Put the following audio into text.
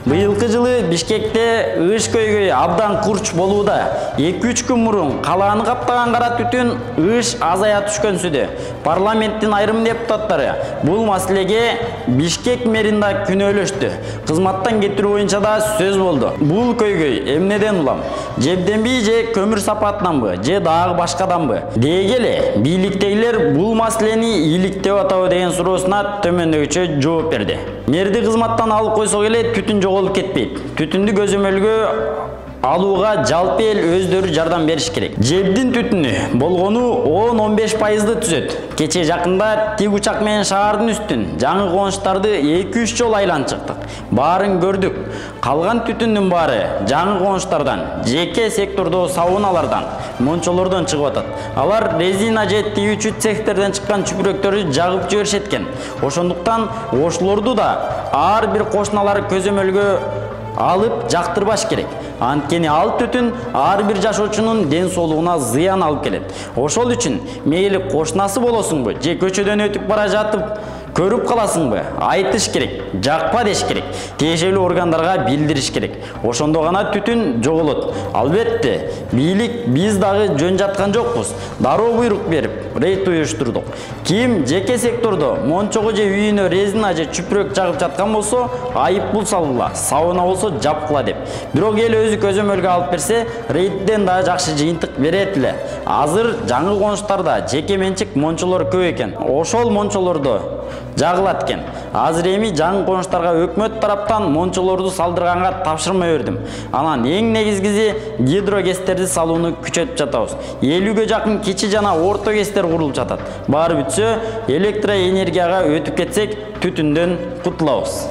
Быйылкы жылы Бишкекте ыш көйгөй абдан курч болууда. 2-3 күн мурун калааны каптаган кара түтүн ыш азая түшкөнсүдө. Парламенттин айрым депутаттары бул маселеге Бишкек мэринда күнөөлөштү. Кызматтан кетирүү боюнча да сөз болду. Бул көйгөй эмнеден улам? Жебденби же көмүр сапатынанбы, же дагы башкаданбы? Дегеле бийликтегилер бул маселени ийгиликтеп атабы деген суроосуна төмөндөгүчө жооп берди. Мэрди кызматтан алып койсо эле түтүн жоголуп кетпейт. Түтүндү көзөмөлгө алууга жалпы эл өздөрү жардам бериш керек. Жебдин түтүнү болгону 10-15% түзөт. Кече жакында тик учак менен шаардын үстүн жаңы конуштарды 2-3 жолу айланып чыктык. Баарын көрдүк. Калган түтүндүн баары жаңы конуштардан, жеке сектордо сауналардан, мончолордон чыгып атат. Алар резина же тийүүчү цехтерден чыккан чүпүрөктөрдү жагып жиберишет экен. Ошондуктан ошолорду да ар бир кошуналар көзөмөлгө алып жактырбаш керек. Анткени ал түтүн ар бир жашоочунун ден соолугуна зыян алып келет. Ошол үчүн мейли кошунасы болосуңбу же көчөдөн өтүп бара жатып көрүп каласыңбы, айтыш керек, жакпа деш керек, тиешелүү органдарга билдириш керек. Ошондо гана түтүн жоголот. Албетте, бийлик биз дагы жөн жаткан жокпуз. Дароо буйрук берип, рейд уюштурдук. Ким жеке сектордо мончого же үйүнө резина же чүпүрөк жагып жаткан болсо, айыппул салгыла, сауна болсо жапкыла деп. Бирок эл өзү көзөмөлгө алып берсе, рейдден да жакшы жыйынтык берет эле. Азыр жаңы конуштарда жеке менчик мончолор көп экен. Ошол мончолордо жагылат экен. Азыр эми жаңы конуштарга өкмөт тараптан мончолорду салдырганга тапшырма бердим. Анан эң негизгиси гидрогестерди салууну күчөтүп жатабыз. 50-ге жакын кичи жана орто гестер курулуп жатат. Баары бүтсө, электроэнергияга өтүп кетсек, түтүндөн кутулабыз.